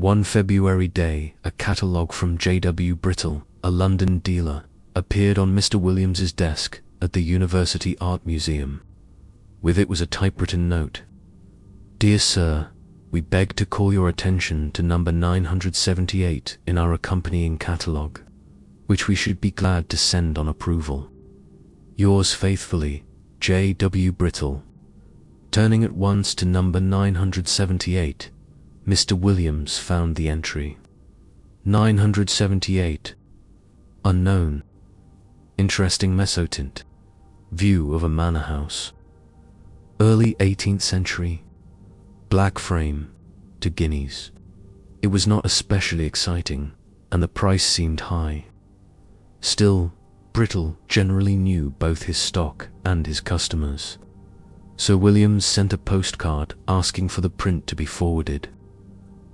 One February day, a catalogue from J.W. Brittle, a London dealer, appeared on Mr. Williams's desk at the University Art Museum. With it was a typewritten note. "Dear Sir, we beg to call your attention to number 978 in our accompanying catalogue, which we should be glad to send on approval. Yours faithfully, J.W. Brittle." Turning at once to number 978, Mr. Williams found the entry. 978. Unknown. Interesting Mezzotint. View of a manor house. Early 18th century. Black frame. 2 guineas. It was not especially exciting, and the price seemed high. Still, Brittle generally knew both his stock and his customers. Sir Williams sent a postcard asking for the print to be forwarded.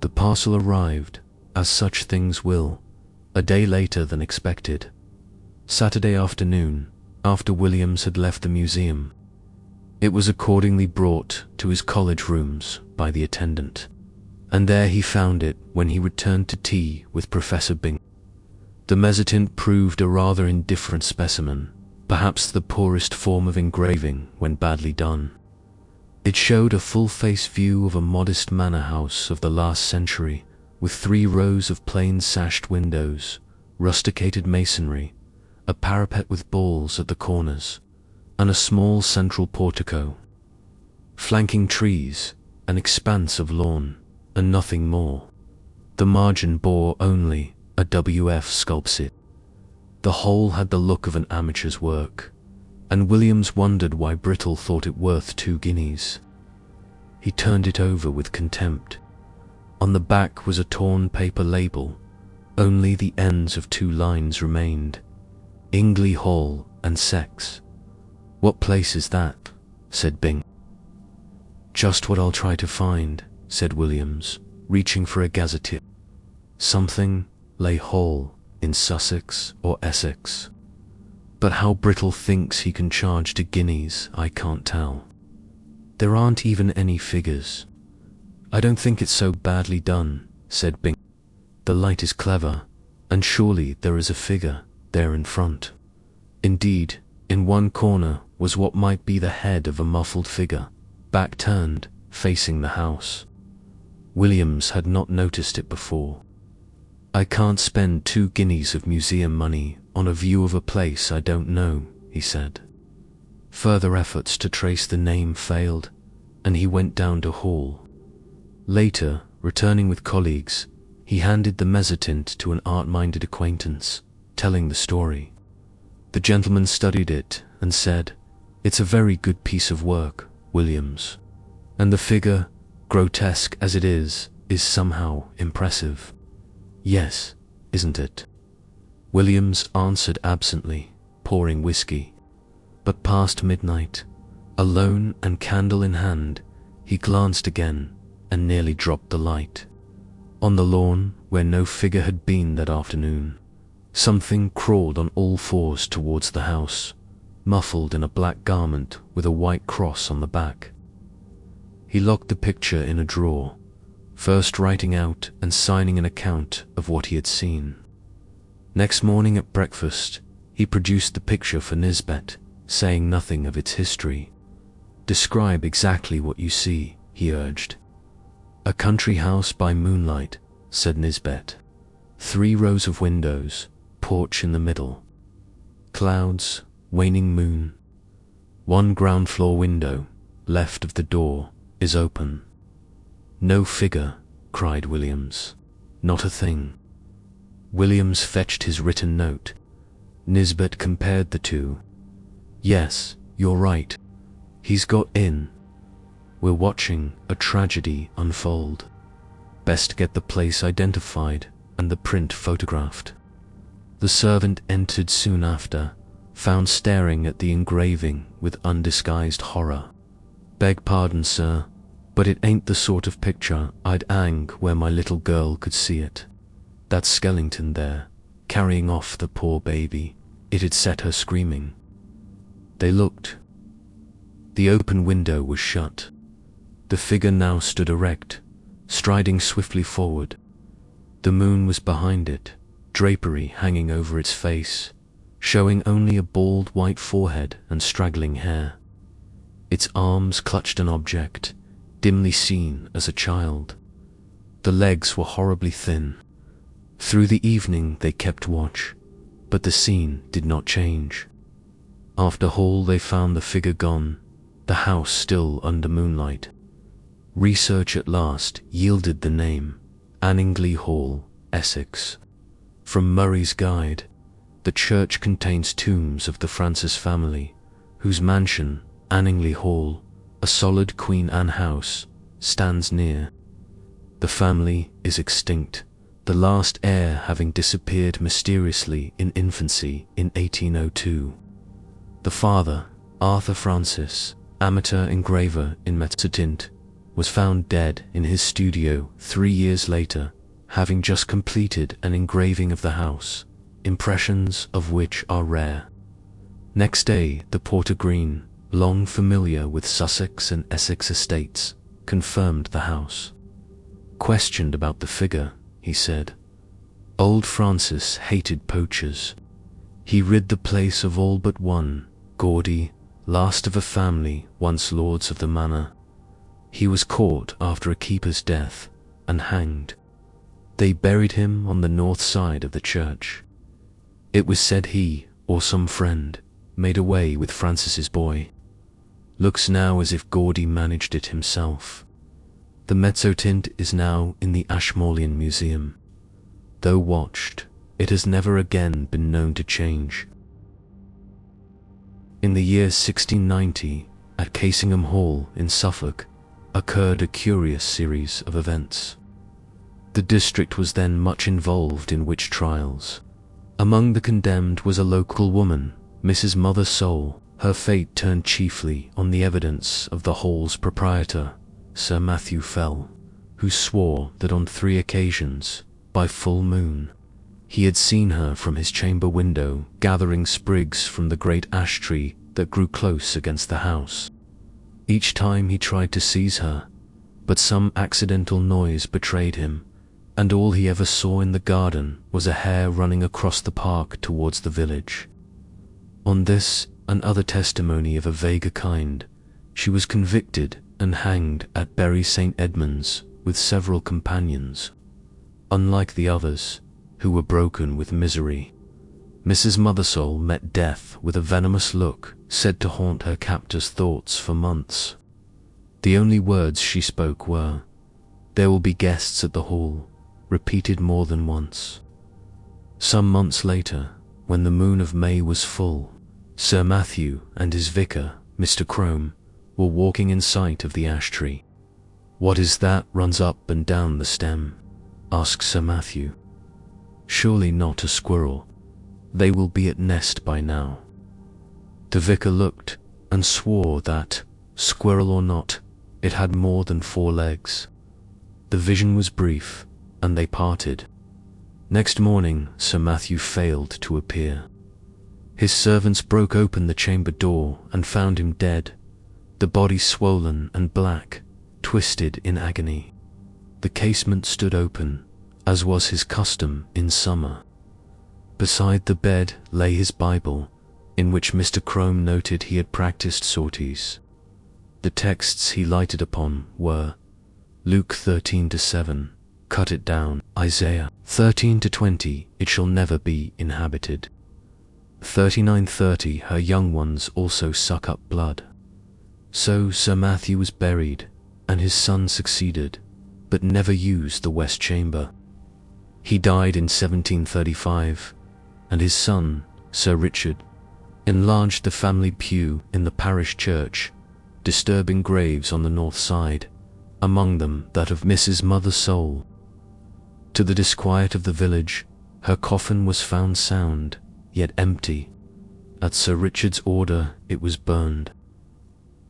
The parcel arrived, as such things will, a day later than expected. Saturday afternoon, after Williams had left the museum. It was accordingly brought to his college rooms by the attendant, and there he found it when he returned to tea with Professor Byng. The Mezzotint proved a rather indifferent specimen, perhaps the poorest form of engraving when badly done. It showed a full-face view of a modest manor house of the last century, with 3 rows of plain sashed windows, rusticated masonry, a parapet with balls at the corners, and a small central portico. Flanking trees, an expanse of lawn, and nothing more. The margin bore only a W.F. sculpsit. The whole had the look of an amateur's work, and Williams wondered why Brittle thought it worth 2 guineas. He turned it over with contempt. On the back was a torn paper label. Only the ends of 2 lines remained. Ingley Hall and Sex. "What place is that?" said Byng. "Just what I'll try to find," said Williams, reaching for a gazetteer. "Something, Lay Hall, in Sussex or Essex. But how Brittle thinks he can charge 2 guineas, I can't tell. There aren't even any figures." "I don't think it's so badly done," said Byng. "The light is clever, and surely there is a figure there in front." Indeed, in one corner was what might be the head of a muffled figure, back turned, facing the house. Williams had not noticed it before. "I can't spend 2 guineas of museum money on a view of a place I don't know," he said. Further efforts to trace the name failed, and he went down to Hall. Later, returning with colleagues, he handed the Mezzotint to an art-minded acquaintance, telling the story. The gentleman studied it and said, "It's a very good piece of work, Williams. And the figure, grotesque as it is somehow impressive." "Yes, isn't it?" Williams answered absently, pouring whiskey. But past midnight, alone and candle in hand, he glanced again and nearly dropped the light. On the lawn, where no figure had been that afternoon, something crawled on all 4s towards the house, muffled in a black garment with a white cross on the back. He locked the picture in a drawer, first writing out and signing an account of what he had seen. Next morning at breakfast, he produced the picture for Nisbet, saying nothing of its history. "Describe exactly what you see," he urged. "A country house by moonlight," said Nisbet. 3 rows of windows, porch in the middle. Clouds, waning moon. 1 ground floor window, left of the door, is open. "No figure," cried Williams. "Not a thing." Williams fetched his written note. Nisbet compared the 2. "Yes, you're right. He's got in. We're watching a tragedy unfold. Best get the place identified and the print photographed." The servant entered soon after, found staring at the engraving with undisguised horror. "Beg pardon, sir, but it ain't the sort of picture I'd hang where my little girl could see it. That skeleton there, carrying off the poor baby, it'd set her screaming." They looked. The open window was shut. The figure now stood erect, striding swiftly forward, The moon was behind it, drapery hanging over its face, showing only a bald white forehead and straggling hair. Its arms clutched an object, dimly seen as a child. The legs were horribly thin. Through the evening they kept watch, but the scene did not change. After Hall they found the figure gone, the house still under moonlight. Research at last yielded the name, Anningley Hall, Essex. From Murray's Guide, the church contains tombs of the Francis family, whose mansion, Anningley Hall, a solid Queen Anne house, stands near. The family is extinct, the last heir having disappeared mysteriously in infancy in 1802. The father, Arthur Francis, amateur engraver in Mezzotint, was found dead in his studio 3 years later, having just completed an engraving of the house, impressions of which are rare. Next day, the Porter Green, long familiar with Sussex and Essex estates, confirmed the house. Questioned about the figure, he said, "Old Francis hated poachers. He rid the place of all but one, Gaudy, last of a family once lords of the manor. He was caught after a keeper's death and hanged. They buried him on the north side of the church. It was said he, or some friend, made away with Francis's boy. Looks now as if Gaudy managed it himself. The Mezzotint is now in the Ashmolean Museum. Though watched, it has never again been known to change." In the year 1690, at Cassingham Hall in Suffolk, occurred a curious series of events. The district was then much involved in witch trials. Among the condemned was a local woman, Mrs. Mother Soul. Her fate turned chiefly on the evidence of the hall's proprietor, Sir Matthew Fell, who swore that on 3 occasions, by full moon, he had seen her from his chamber window gathering sprigs from the great ash tree that grew close against the house. Each time he tried to seize her, but some accidental noise betrayed him, and all he ever saw in the garden was a hare running across the park towards the village. On this and other testimony of a vaguer kind, she was convicted and hanged at Bury St. Edmunds with several companions. Unlike the others, who were broken with misery, Mrs. Mothersole met death with a venomous look said to haunt her captor's thoughts for months. The only words she spoke were, "There will be guests at the hall," repeated more than once. Some months later, when the moon of May was full, Sir Matthew and his vicar, Mr. Crome, were walking in sight of the ash tree. "What is that runs up and down the stem?" asked Sir Matthew. "Surely not a squirrel. They will be at nest by now." The vicar looked and swore that, squirrel or not, it had more than 4 legs. The vision was brief, and they parted. Next morning, Sir Matthew failed to appear. His servants broke open the chamber door and found him dead, the body swollen and black, twisted in agony. The casement stood open, as was his custom in summer. Beside the bed lay his Bible, in which Mr. Crome noted he had practiced sorties. The texts he lighted upon were Luke 13-7, "Cut it down," Isaiah 13-20, "It shall never be inhabited." 39:30, "Her young ones also suck up blood." So Sir Matthew was buried, and his son succeeded, but never used the west chamber. He died in 1735, and his son, Sir Richard, enlarged the family pew in the parish church, disturbing graves on the north side, among them that of Mrs. Mother Soul. To the disquiet of the village, her coffin was found sound, yet empty. At Sir Richard's order it was burned.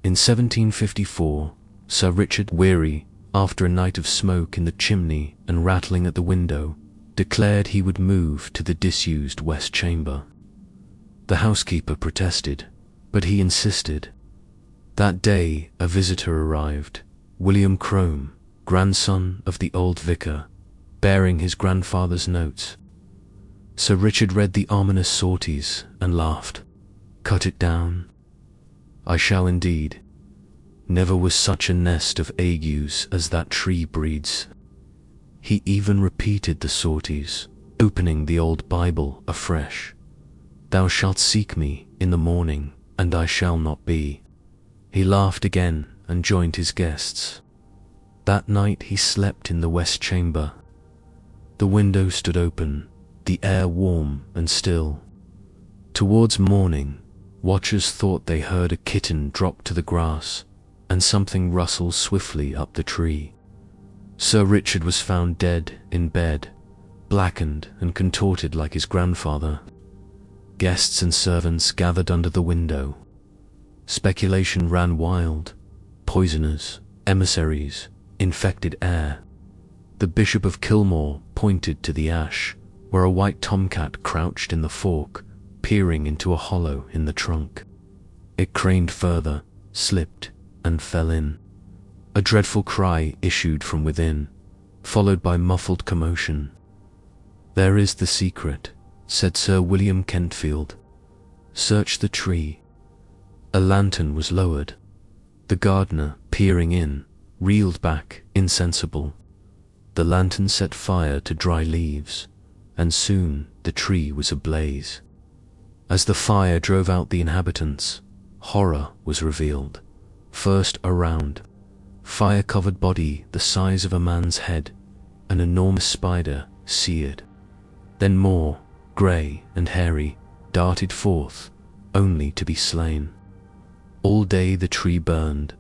In 1754, Sir Richard, weary after a night of smoke in the chimney and rattling at the window, declared he would move to the disused west chamber. The housekeeper protested, but he insisted. That day a visitor arrived, William Crome, grandson of the old vicar, bearing his grandfather's notes. Sir Richard read the ominous sorties and laughed. "Cut it down? I shall indeed. Never was such a nest of agues as that tree breeds." He even repeated the sorties, opening the old Bible afresh. "Thou shalt seek me in the morning, and I shall not be." He laughed again and joined his guests. That night he slept in the west chamber. The window stood open, the air warm and still. Towards morning, watchers thought they heard a kitten drop to the grass and something rustle swiftly up the tree. Sir Richard was found dead in bed, blackened and contorted like his grandfather. Guests and servants gathered under the window. Speculation ran wild. Poisoners, emissaries, infected air. The Bishop of Kilmore pointed to the ash, where a white tomcat crouched in the fork, peering into a hollow in the trunk. It craned further, slipped, and fell in. A dreadful cry issued from within, followed by muffled commotion. "There is the secret," said Sir William Kentfield. "Search the tree." A lantern was lowered. The gardener, peering in, reeled back, insensible. The lantern set fire to dry leaves, and soon the tree was ablaze. As the fire drove out the inhabitants, horror was revealed. First a round, fire-covered body the size of a man's head, an enormous spider seared. Then more, grey and hairy, darted forth, only to be slain. All day the tree burned,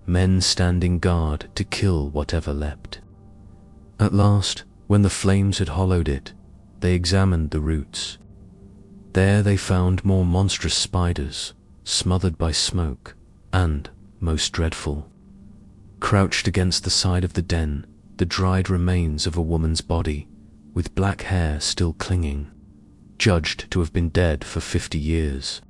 men standing guard to kill whatever leapt. At last, when the flames had hollowed it, they examined the roots. There they found more monstrous spiders, smothered by smoke, and, most dreadful, crouched against the side of the den, the dried remains of a woman's body, with black hair still clinging, judged to have been dead for 50 years.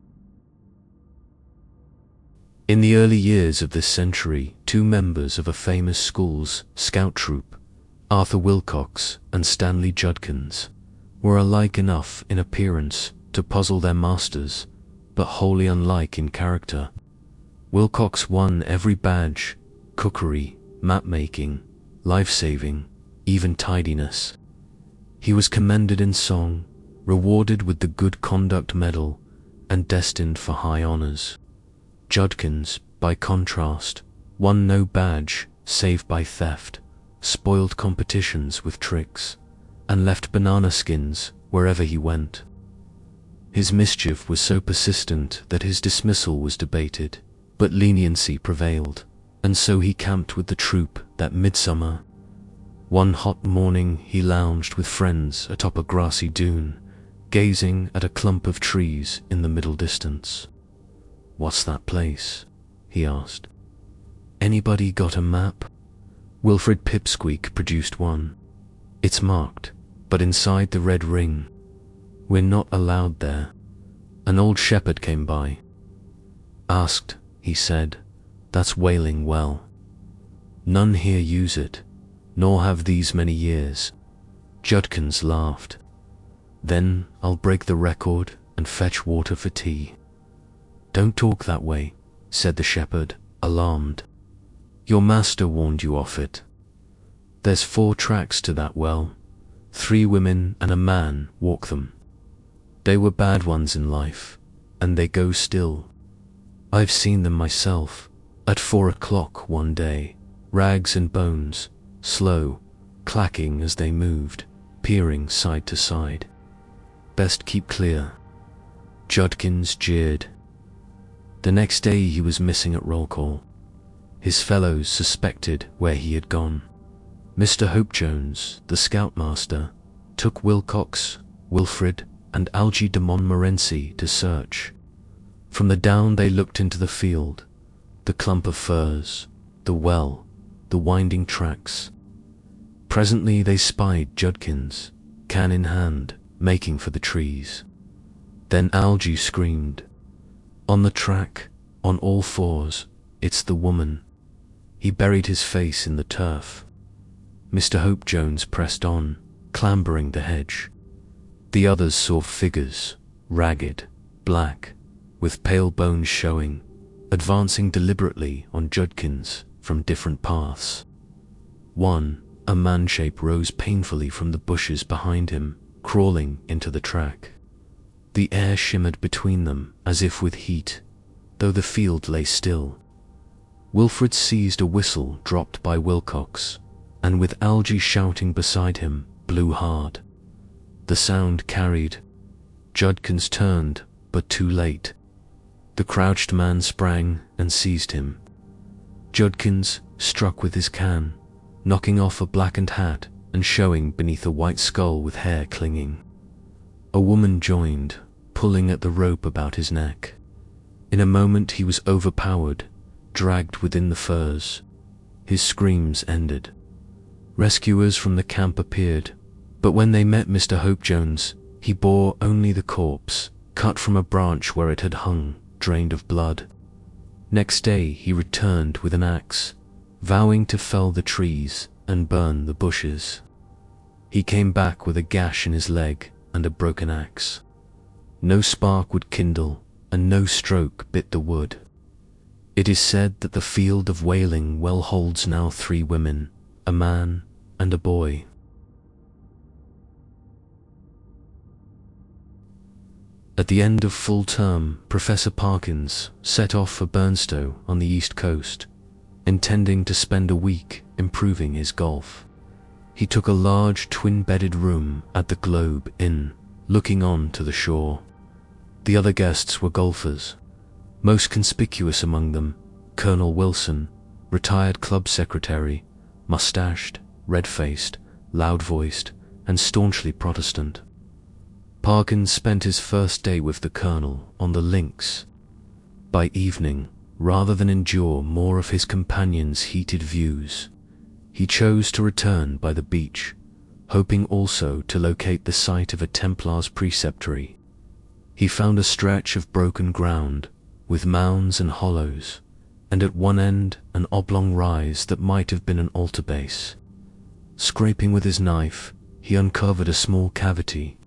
In the early years of this century, 2 members of a famous school's scout troop, Arthur Wilcox and Stanley Judkins, were alike enough in appearance to puzzle their masters, but wholly unlike in character. Wilcox won every badge: cookery, map-making, life-saving, even tidiness. He was commended in song, rewarded with the Good Conduct Medal, and destined for high honours. Judkins, by contrast, won no badge save by theft, spoiled competitions with tricks, and left banana skins wherever he went. His mischief was so persistent that his dismissal was debated, but leniency prevailed, and so he camped with the troop that midsummer. One hot morning he lounged with friends atop a grassy dune, gazing at a clump of trees in the middle distance. "What's that place?" he asked. "Anybody got a map?" Wilfred Pipsqueak produced one. "It's marked, but inside the red ring. We're not allowed there." An old shepherd came by. "Asked," he said. "That's Wailing Well. None here use it, nor have these many years." Judkins laughed. "Then I'll break the record and fetch water for tea." "Don't talk that way," said the shepherd, alarmed. "Your master warned you off it. There's 4 tracks to that well. 3 women and a man walk them. They were bad ones in life, and they go still. I've seen them myself, at 4 o'clock one day, rags and bones, slow, clacking as they moved, peering side to side. Best keep clear." Judkins jeered. The next day he was missing at roll call. His fellows suspected where he had gone. Mr. Hope Jones, the scoutmaster, took Wilcox, Wilfred, and Algy de Montmorency to search. From the down they looked into the field, the clump of firs, the well, the winding tracks. Presently they spied Judkins, can in hand, making for the trees. Then Algy screamed, "On the track, on all 4s, it's the woman." He buried his face in the turf. Mr. Hope Jones pressed on, clambering the hedge. The others saw figures, ragged, black, with pale bones showing, advancing deliberately on Judkins from different paths. A man shape rose painfully from the bushes behind him, crawling into the track. The air shimmered between them as if with heat, though the field lay still. Wilfred seized a whistle dropped by Wilcox, and with Algy shouting beside him, blew hard. The sound carried. Judkins turned, but too late. The crouched man sprang and seized him. Judkins struck with his can, knocking off a blackened hat and showing beneath a white skull with hair clinging. A woman joined, pulling at the rope about his neck. In a moment he was overpowered, dragged within the furs. His screams ended. Rescuers from the camp appeared, but when they met Mr. Hope Jones, he bore only the corpse, cut from a branch where it had hung, drained of blood. Next day he returned with an axe, vowing to fell the trees and burn the bushes. He came back with a gash in his leg and a broken axe. No spark would kindle, and no stroke bit the wood. It is said that the field of Wailing Well holds now 3 women, a man and a boy. At the end of full term, Professor Parkins set off for Burnstow on the east coast, intending to spend a week improving his golf. He took a large twin-bedded room at the Globe Inn, looking on to the shore. The other guests were golfers, most conspicuous among them, Colonel Wilson, retired club secretary, mustached, red-faced, loud-voiced, and staunchly Protestant. Parkins spent his first day with the Colonel on the links. By evening, rather than endure more of his companion's heated views, he chose to return by the beach, hoping also to locate the site of a Templar's preceptory. He found a stretch of broken ground, with mounds and hollows, and at one end an oblong rise that might have been an altar base. Scraping with his knife, he uncovered a small cavity.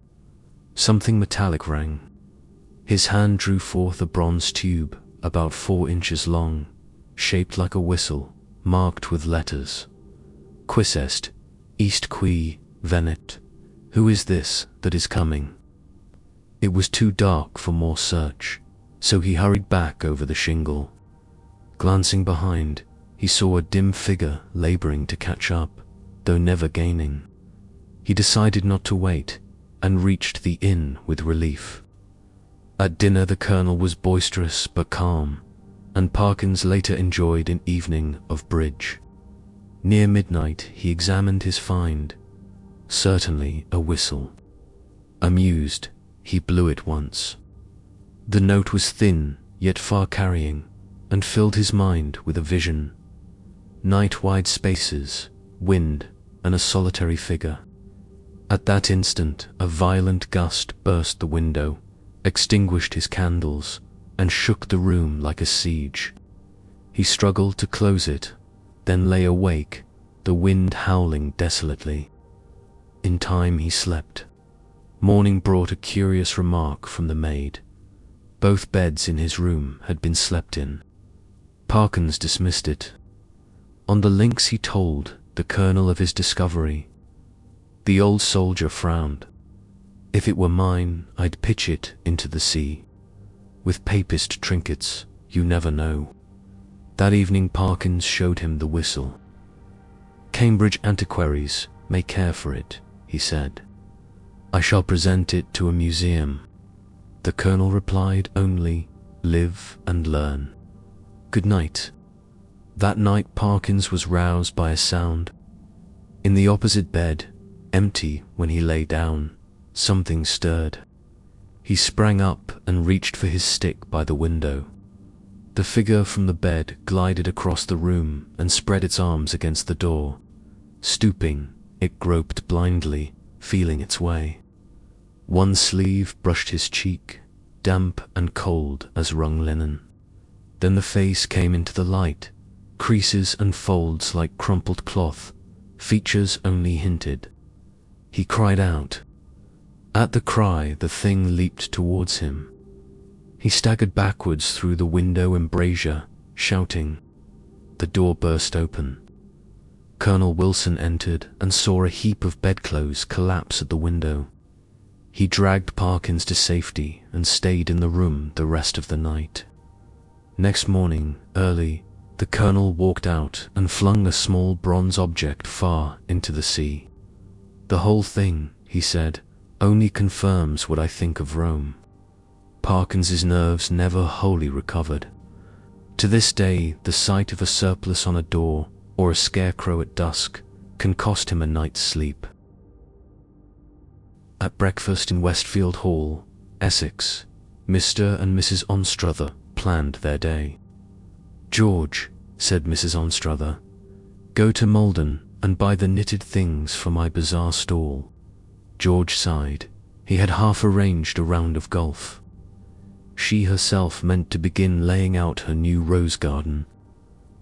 Something metallic rang. His hand drew forth a bronze tube, about 4 inches long, shaped like a whistle, marked with letters. Quis est, est qui venit? Who is this that is coming? It was too dark for more search, so he hurried back over the shingle. Glancing behind, he saw a dim figure laboring to catch up, though never gaining. He decided not to wait, and reached the inn with relief. At dinner the Colonel was boisterous but calm, and Parkins later enjoyed an evening of bridge. Near midnight he examined his find. Certainly a whistle. Amused, he blew it once. The note was thin, yet far-carrying, and filled his mind with a vision. Night-wide spaces, wind, and a solitary figure. At that instant, a violent gust burst the window, extinguished his candles, and shook the room like a siege. He struggled to close it, then lay awake, the wind howling desolately. In time he slept. Morning brought a curious remark from the maid. Both beds in his room had been slept in. Parkins dismissed it. On the links he told the Colonel of his discovery. The old soldier frowned. If it were mine, I'd pitch it into the sea. With papist trinkets, you never know. That evening Parkins showed him the whistle. Cambridge antiquaries may care for it, he said. I shall present it to a museum. The Colonel replied only, live and learn. Good night. That night Parkins was roused by a sound. In the opposite bed, empty when he lay down, something stirred. He sprang up and reached for his stick by the window. The figure from the bed glided across the room and spread its arms against the door. Stooping, it groped blindly, feeling its way. One sleeve brushed his cheek, damp and cold as wrung linen. Then the face came into the light, creases and folds like crumpled cloth, features only hinted. He cried out. At the cry, the thing leaped towards him. He staggered backwards through the window embrasure, shouting. The door burst open. Colonel Wilson entered and saw a heap of bedclothes collapse at the window. He dragged Parkins to safety and stayed in the room the rest of the night. Next morning, early, the colonel walked out and flung a small bronze object far into the sea. The whole thing, he said, only confirms what I think of Rome. Parkins's nerves never wholly recovered. To this day, the sight of a surplice on a door or a scarecrow at dusk can cost him a night's sleep. At breakfast in Westfield Hall, Essex, Mr. and Mrs. Anstruther planned their day. George, said Mrs. Anstruther, go to Malden and buy the knitted things for my bazaar stall. George sighed. He had half arranged a round of golf. She herself meant to begin laying out her new rose garden.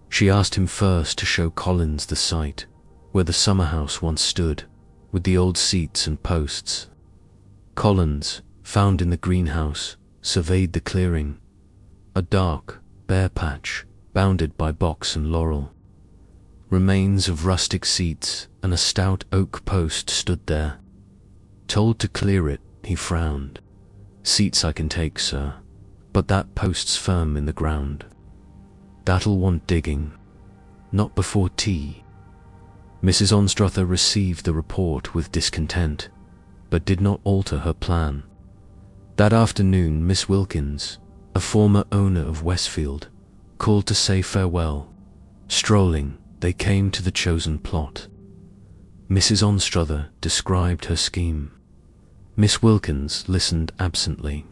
She asked him first to show Collins the site where the summer house once stood, with the old seats and posts. Collins, found in the greenhouse, surveyed the clearing, a dark, bare patch bounded by box and laurel. Remains of rustic seats and a stout oak post stood there. Told to clear it, he frowned. Seats I can take, sir, but that post's firm in the ground. That'll want digging. Not before tea. Mrs. Anstruther received the report with discontent, but did not alter her plan. That afternoon, Miss Wilkins, a former owner of Westfield, called to say farewell. Strolling, they came to the chosen plot. Mrs. Anstruther described her scheme. Miss Wilkins listened absently.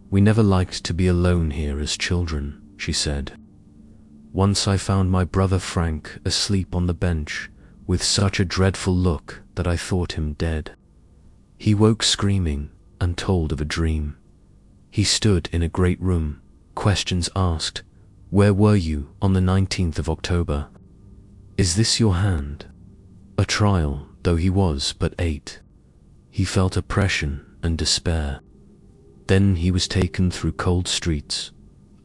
We never liked to be alone here as children, she said. Once I found my brother Frank asleep on the bench, with such a dreadful look that I thought him dead. He woke screaming and told of a dream. He stood in a great room, questions asked, where were you on the 19th of October? Is this your hand? A trial, though he was but 8. He felt oppression and despair. Then he was taken through cold streets,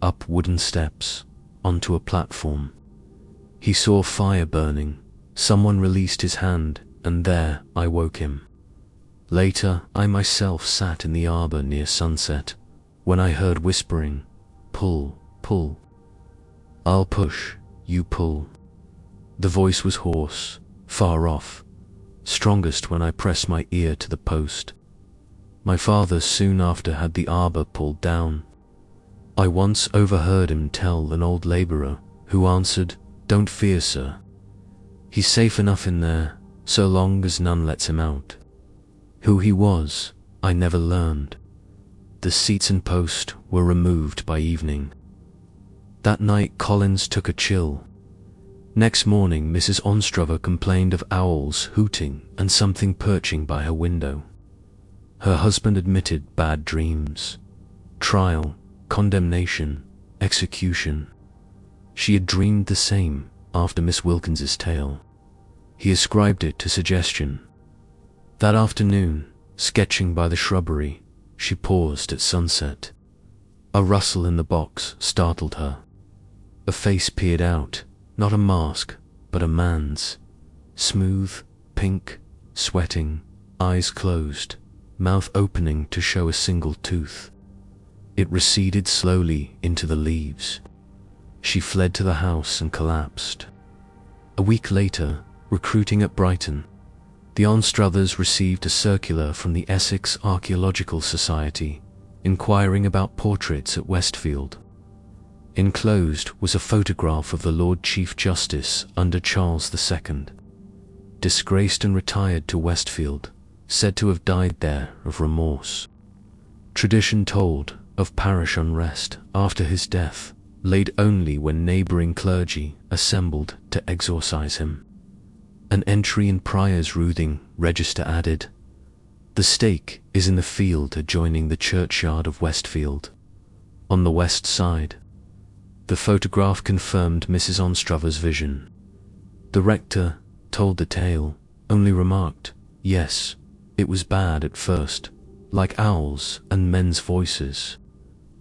up wooden steps, onto a platform. He saw fire burning. Someone released his hand, and there I woke him. Later, I myself sat in the arbor near sunset, when I heard whispering, pull, pull. I'll push, you pull. The voice was hoarse, far off, strongest when I pressed my ear to the post. My father soon after had the arbor pulled down. I once overheard him tell an old laborer, who answered, don't fear, sir. He's safe enough in there, so long as none lets him out. Who he was, I never learned. The seats and post were removed by evening. That night Collins took a chill. Next morning Mrs. Anstruther complained of owls hooting and something perching by her window. Her husband admitted bad dreams. Trial, condemnation, execution. She had dreamed the same after Miss Wilkins's tale. He ascribed it to suggestion. That afternoon, sketching by the shrubbery, she paused at sunset. A rustle in the box startled her. A face peered out, not a mask, but a man's. Smooth, pink, sweating, eyes closed, mouth opening to show a single tooth. It receded slowly into the leaves. She fled to the house and collapsed. A week later, recruiting at Brighton, the Anstruthers received a circular from the Essex Archaeological Society inquiring about portraits at Westfield. Enclosed was a photograph of the Lord Chief Justice under Charles II, disgraced and retired to Westfield, said to have died there of remorse. Tradition told of parish unrest after his death, laid only when neighbouring clergy assembled to exorcise him. An entry in Prior's Roothing register added, "The stake is in the field adjoining the churchyard of Westfield, on the west side." The photograph confirmed Mrs. Anstruther's vision. The rector, told the tale, only remarked, "Yes, it was bad at first, like owls and men's voices,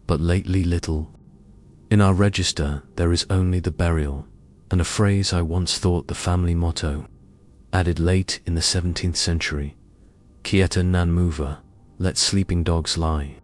but lately little. In our register there is only the burial, and a phrase I once thought the family motto, added late in the 17th century, Quieta nan mover, let sleeping dogs lie."